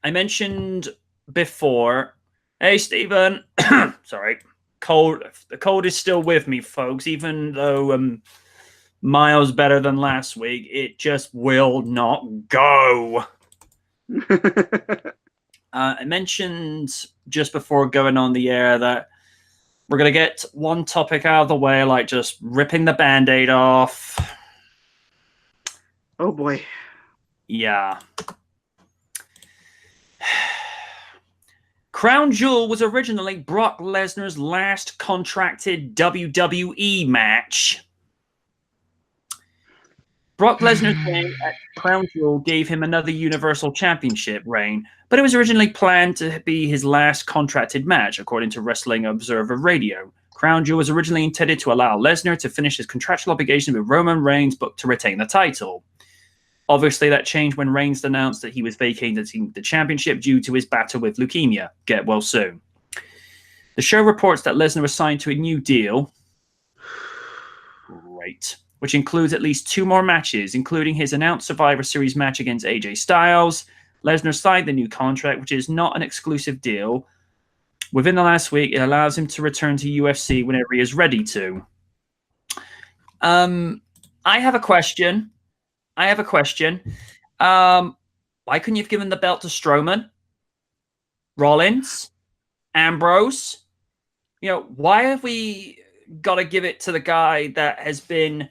I mentioned before. Hey, Stephen. Sorry, cold. The cold is still with me, folks. Even though miles better than last week, it just will not go. I mentioned just before going on the air that we're going to get one topic out of the way, like just ripping the Band-Aid off. Oh, boy. Yeah. Crown Jewel was originally Brock Lesnar's last contracted WWE match. Brock Lesnar's reign at Crown Jewel gave him another Universal Championship reign, but it was originally planned to be his last contracted match, according to Wrestling Observer Radio. Crown Jewel was originally intended to allow Lesnar to finish his contractual obligation with Roman Reigns, but to retain the title. Obviously, that changed when Reigns announced that he was vacating the championship due to his battle with leukemia. Get well soon. The show reports that Lesnar was signed to a new deal. Great. Which includes at least 2 more matches, including his announced Survivor Series match against AJ Styles. Lesnar signed the new contract, which is not an exclusive deal. Within the last week, it allows him to return to UFC whenever he is ready to. I have a question. Why couldn't you have given the belt to Strowman, Rollins, Ambrose? You know, why have we got to give it to the guy that has been,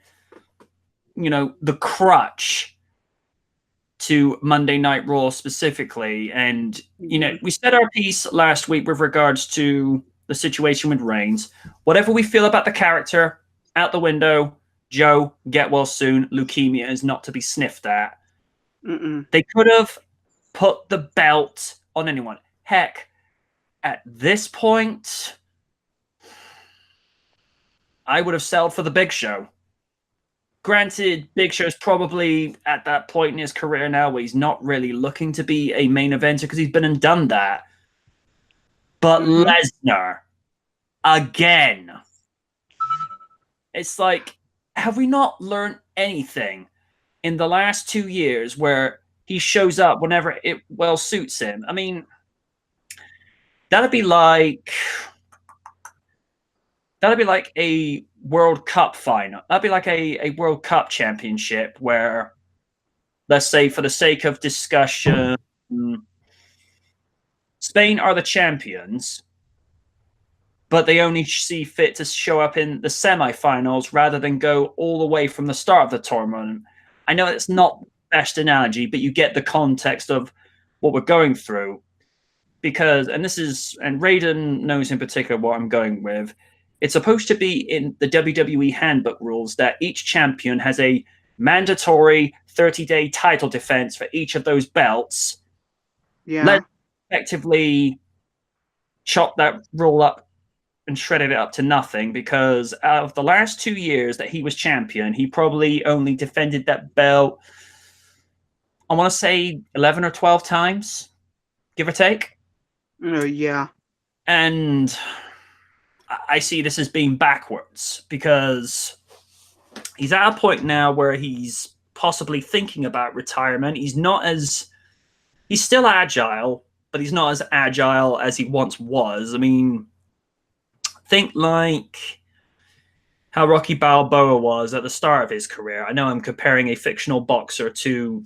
you know, the crutch to Monday Night Raw specifically? And, you know, we said our piece last week with regards to the situation with Reigns. Whatever we feel about the character, out the window. Joe, get well soon. Leukemia is not to be sniffed at. They could have put the belt on anyone. Heck, at this point, I would have settled for the Big Show. Granted, Big Show's probably at that point in his career now where he's not really looking to be a main eventer because he's been and done that. But Lesnar, again. It's like, have we not learned anything in the last 2 years where he shows up whenever it well suits him? I mean, that'd be like a World Cup final. That'd be like a World Cup championship where, let's say, for the sake of discussion, Spain are the champions, but they only see fit to show up in the semifinals rather than go all the way from the start of the tournament. I know it's not the best analogy, but you get the context of what we're going through. Because, and Raiden knows in particular what I'm going with, it's supposed to be in the WWE handbook rules that each champion has a mandatory 30-day title defense for each of those belts. Yeah. Let's effectively chop that rule up and shredded it up to nothing, because out of the last 2 years that he was champion, he probably only defended that belt, I want to say 11 or 12 times, give or take. Yeah. And I see this as being backwards, because he's at a point now where he's possibly thinking about retirement. He's still agile, but he's not as agile as he once was. I mean, think like how Rocky Balboa was at the start of his career. I know I'm comparing a fictional boxer to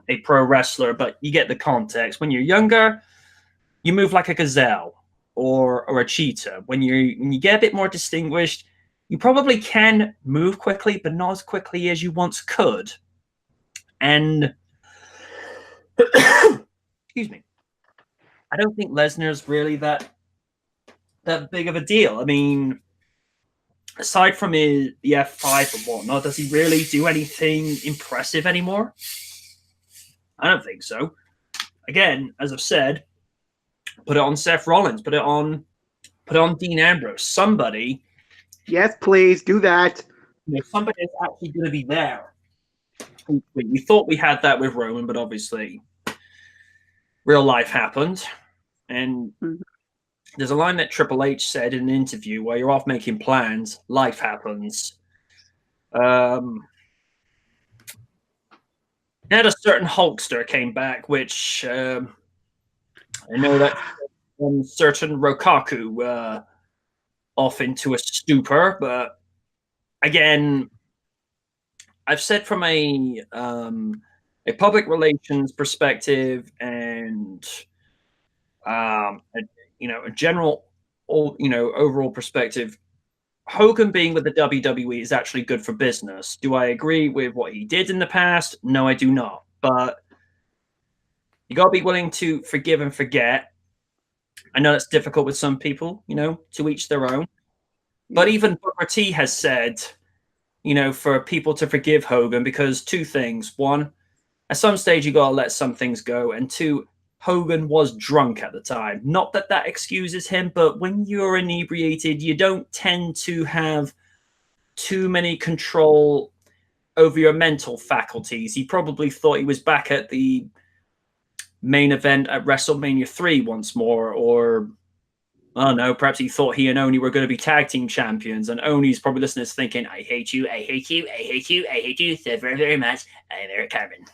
a pro wrestler, but you get the context. When you're younger, you move like a gazelle or a cheetah. When you get a bit more distinguished, you probably can move quickly, but not as quickly as you once could. And excuse me, I don't think Lesnar's really that big of a deal. I mean, aside from the F5 and whatnot, does he really do anything impressive anymore? I don't think so. Again, as I've said, put it on Seth Rollins, put it on Dean Ambrose. Somebody. Yes, please do that. You know, somebody is actually going to be there. We thought we had that with Roman, but obviously real life happened. And there's a line that Triple H said in an interview where you're off making plans, life happens. He had a certain Hulkster came back, which I know that certain Rokaku off into a stupor. But again, I've said from a public relations perspective and a, a general, overall perspective, Hogan being with the WWE is actually good for business. Do I agree with what he did in the past? No, I do not. But you got to be willing to forgive and forget. I know that's difficult with some people, to each their own. But even Booker T has said, for people to forgive Hogan because two things. One, at some stage, you got to let some things go. And two, Hogan was drunk at the time. Not that that excuses him, but when you're inebriated, you don't tend to have too many control over your mental faculties. He probably thought he was back at the main event at WrestleMania 3 once more, or I don't know, perhaps he thought he and Oni were going to be tag team champions, and Oni's probably listening to this thinking, I hate you, I hate you, I hate you, I hate you so very, very much. I'm Eric Carmen.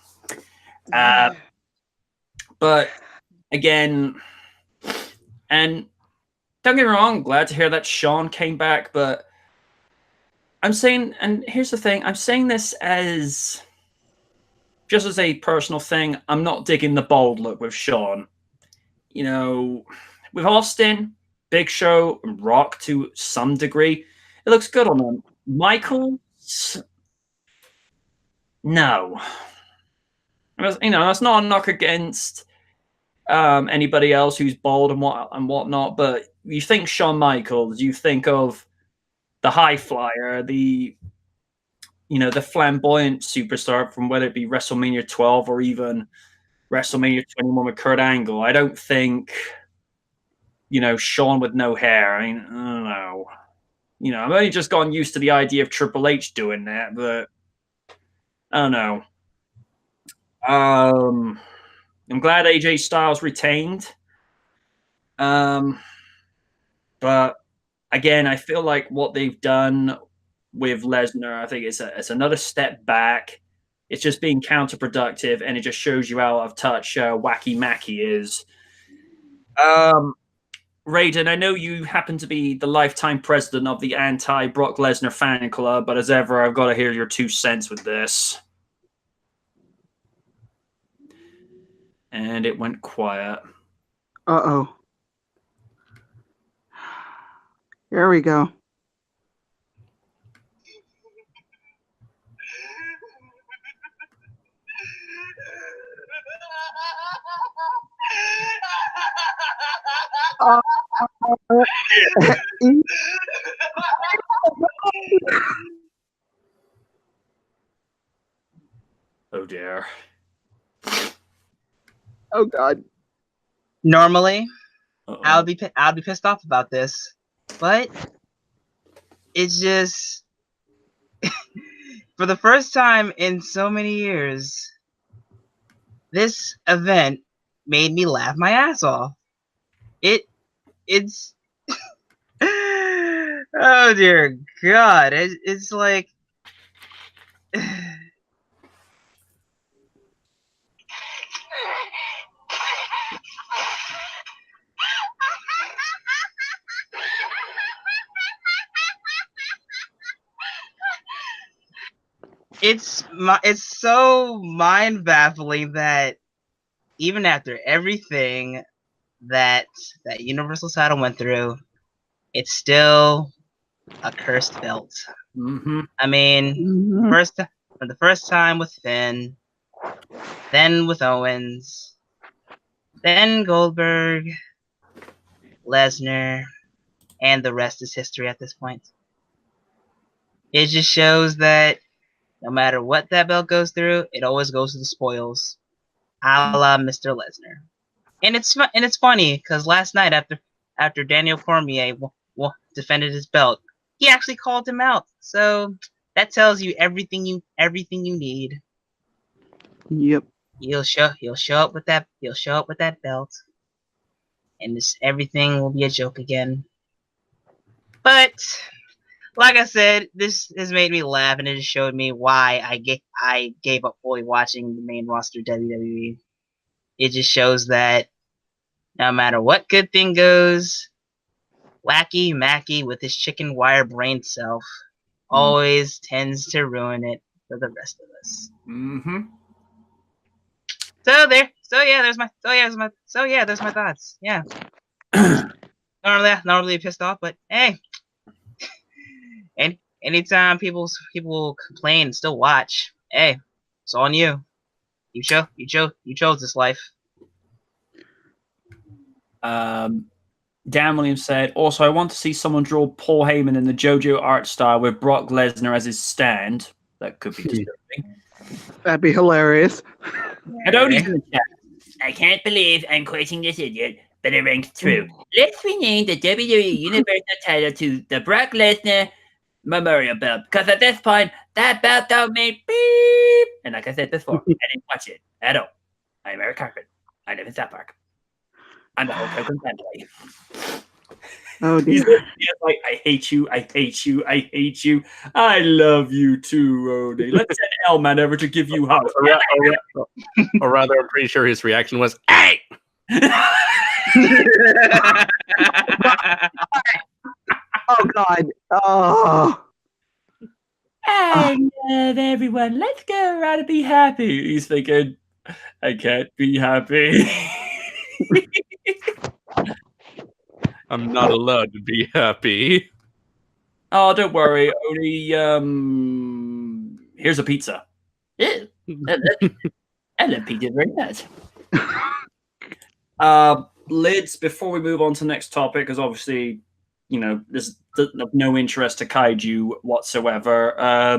But again, and don't get me wrong, glad to hear that Sean came back, but I'm saying, and here's the thing, I'm saying this as just as a personal thing. I'm not digging the bold look with Sean. With Austin, Big Show, and Rock to some degree, it looks good on them. Michael, no. That's not a knock against anybody else who's bold and whatnot. But you think Shawn Michaels, you think of the high flyer, the flamboyant superstar from whether it be WrestleMania 12 or even WrestleMania 21 with Kurt Angle. I don't think Shawn with no hair. I mean, I don't know. I've only just gotten used to the idea of Triple H doing that, but I don't know. I'm glad AJ Styles retained. But again, I feel like what they've done with Lesnar, I think it's another step back. It's just being counterproductive, and it just shows you how out of touch Wacky Mackey is. Raiden, I know you happen to be the lifetime president of the anti-Brock Lesnar fan club, but as ever, I've got to hear your 2 cents with this. And it went quiet. Uh-oh. Here we go. Oh dear. Oh God. Normally, I'll be pissed off about this, but it's just for the first time in so many years, this event made me laugh my ass off. It's oh dear God, it's like it's so mind baffling that even after everything that Universal title went through, it's still a cursed belt. Mm-hmm. I mean, for the first time with Finn, then with Owens, then Goldberg, Lesnar, and the rest is history at this point. It just shows that no matter what that belt goes through, it always goes to the spoils, a la Mr. Lesnar. And it's funny because last night after Daniel Cormier defended his belt, he actually called him out. So that tells you everything you need. Yep. He'll show up with that belt, and everything will be a joke again. But like I said, this has made me laugh, and it just showed me why I gave up fully watching the main roster WWE. It just shows that no matter what good thing goes, Wacky Mackey with his chicken wire brain self always tends to ruin it for the rest of us. Mm-hmm. There's my thoughts. Yeah. Normally pissed off, but hey, and anytime people complain and still watch, hey, it's on you. You chose this life. Dan Williams said, also, I want to see someone draw Paul Heyman in the JoJo art style with Brock Lesnar as his stand. That could be disturbing. That'd be hilarious. Adonis in the chat. I can't believe I'm quoting this idiot, but it rings true. Let's rename the WWE Universal title to the Brock Lesnar Memorial Belt, because at this point, that belt don't mean beep. And like I said before, I didn't watch it at all. I'm Eric Carpet. I live in South Park. I'm the whole Hogan family. Oh dear. He's like, I hate you, I hate you, I hate you. I love you too, Odie. Let's send L-Man over to give you hugs. Or rather, I'm pretty sure his reaction was, "Hey!" Oh God. Oh. I love everyone. Let's go around and be happy. He's thinking, I can't be happy. I'm not allowed to be happy. Oh, don't worry, Odie. Here's a pizza. Yeah, I love pizza very much. Lids, before we move on to the next topic, because obviously, you know, there's no interest to Kaiju whatsoever. I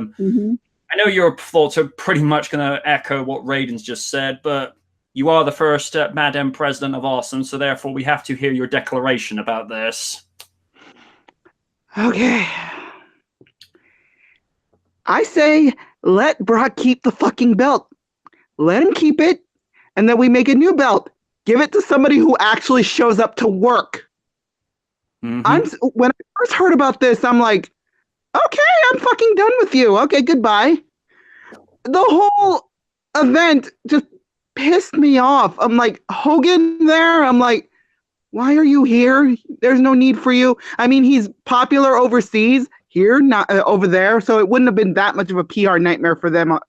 know your thoughts are pretty much going to echo what Raiden's just said, but you are the first Madam President of Awesome, so therefore we have to hear your declaration about this. Okay. I say let Brock keep the fucking belt. Let him keep it, and then we make a new belt. Give it to somebody who actually shows up to work. When I first heard about this, I'm like, okay, I'm fucking done with you. Okay, goodbye. The whole event just pissed me off. I'm like, Hogan there? I'm like, why are you here? There's no need for you. I mean, he's popular overseas, here, not over there, so it wouldn't have been that much of a PR nightmare for them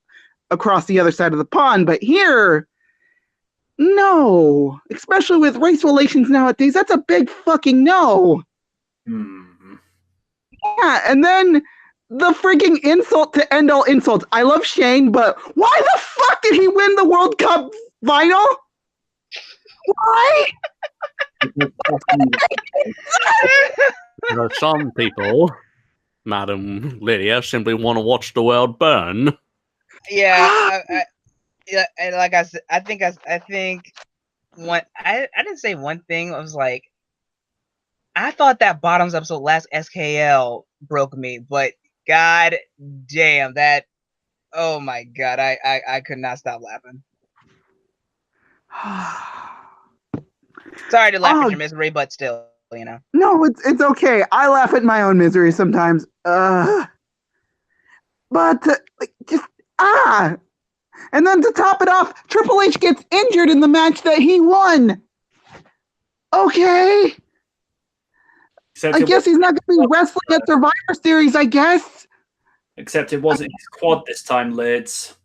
across the other side of the pond. But here, no. Especially with race relations nowadays, that's a big fucking no. Yeah, and then the freaking insult to end all insults. I love Shane, but why the fuck did he win the World Cup final? Why? Some people, Madam Lydia, simply want to watch the world burn. Yeah, and like I said, I think one. I didn't say one thing. I was like, I thought that bottoms episode last SKL broke me, but god damn that! Oh my god, I could not stop laughing. Sorry to laugh at your misery, but still, you know. No, it's okay. I laugh at my own misery sometimes. But just and then to top it off, Triple H gets injured in the match that he won. Okay. I guess he's not going to be wrestling at Survivor Series, I guess. Except it wasn't his quad this time, Lids.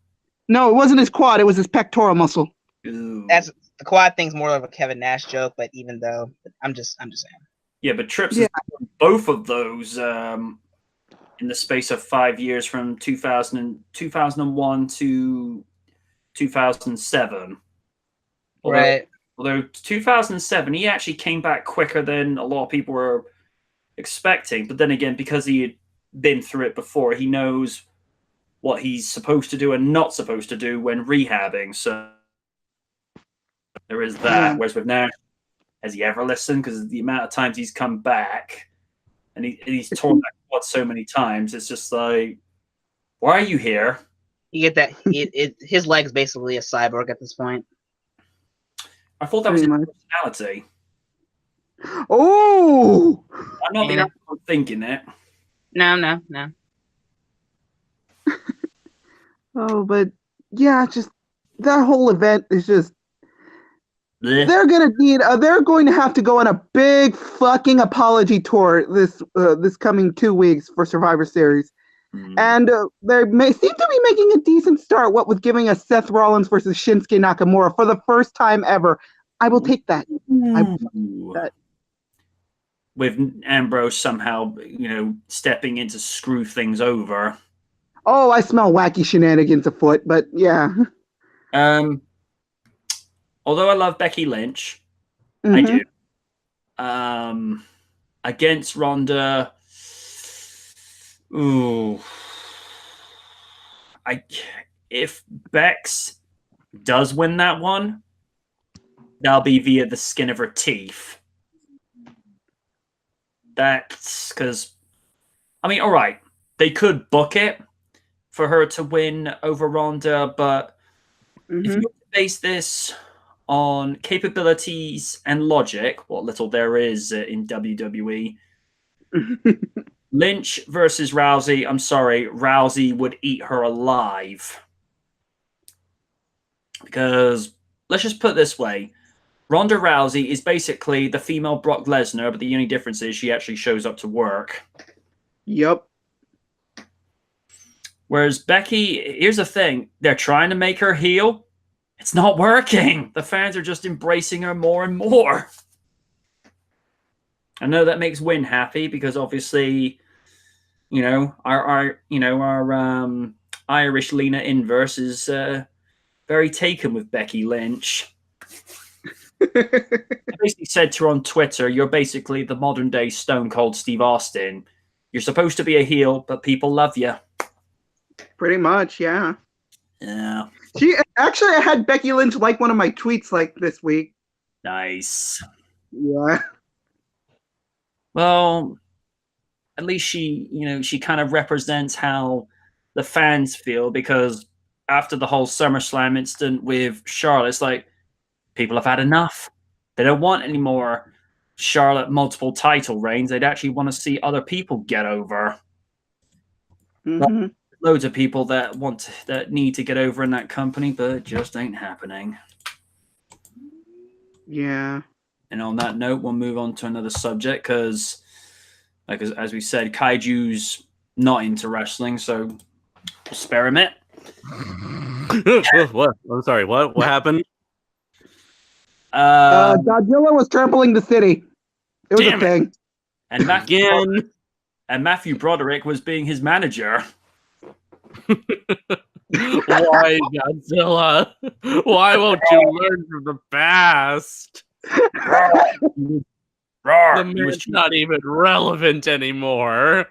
No, it wasn't his quad. It was his pectoral muscle. Ooh. That's the quad thing's more of a Kevin Nash joke, but even though I'm just saying. Yeah, but Trips has done both of those in the space of 5 years, from 2001 to 2007. Although 2007, he actually came back quicker than a lot of people were expecting. But then again, because he had been through it before, he knows what he's supposed to do and not supposed to do when rehabbing. So there is that. Whereas with Nash, has he ever listened? Because the amount of times he's come back and he's torn that quad so many times, it's just like, why are you here? You get that? His leg's basically a cyborg at this point. I thought that was his personality. Oh! I'm not the only one thinking it. No. Oh, but yeah, just that whole event is just. Bleh. They're going to have to go on a big fucking apology tour this coming 2 weeks for Survivor Series, and they may seem to be making a decent start. What with giving us Seth Rollins versus Shinsuke Nakamura for the first time ever, I will take that. I will take that. With Ambrose somehow, stepping in to screw things over. Oh, I smell wacky shenanigans afoot, but yeah. Although I love Becky Lynch, I do. Against Ronda, if Bex does win that one, that'll be via the skin of her teeth. That's because, all right, they could book it for her to win over Ronda, but if you base this on capabilities and logic, what little there is in WWE, Lynch versus Rousey, I'm sorry, Rousey would eat her alive. Because, let's just put it this way, Ronda Rousey is basically the female Brock Lesnar, but the only difference is she actually shows up to work. Yep. Whereas Becky, here's the thing, they're trying to make her heel. It's not working. The fans are just embracing her more and more. I know that makes Win happy because obviously, our Irish Lena Inverse is very taken with Becky Lynch. I basically said to her on Twitter, "You're basically the modern day Stone Cold Steve Austin. You're supposed to be a heel, but people love you." Pretty much, yeah. Yeah. I had Becky Lynch like one of my tweets like this week. Nice. Yeah. Well, at least she kind of represents how the fans feel, because after the whole SummerSlam incident with Charlotte, it's like people have had enough. They don't want any more Charlotte multiple title reigns. They'd actually want to see other people get over. Loads of people that need to get over in that company, but it just ain't happening. Yeah. And on that note, we'll move on to another subject because, as we said, Kaiju's not into wrestling, so we'll spare him it. What? I'm sorry. What happened? Godzilla was trampling the city. It was a thing. And Matthew Broderick was being his manager. Why, Godzilla? Why won't you learn from the past? The man's not even relevant anymore.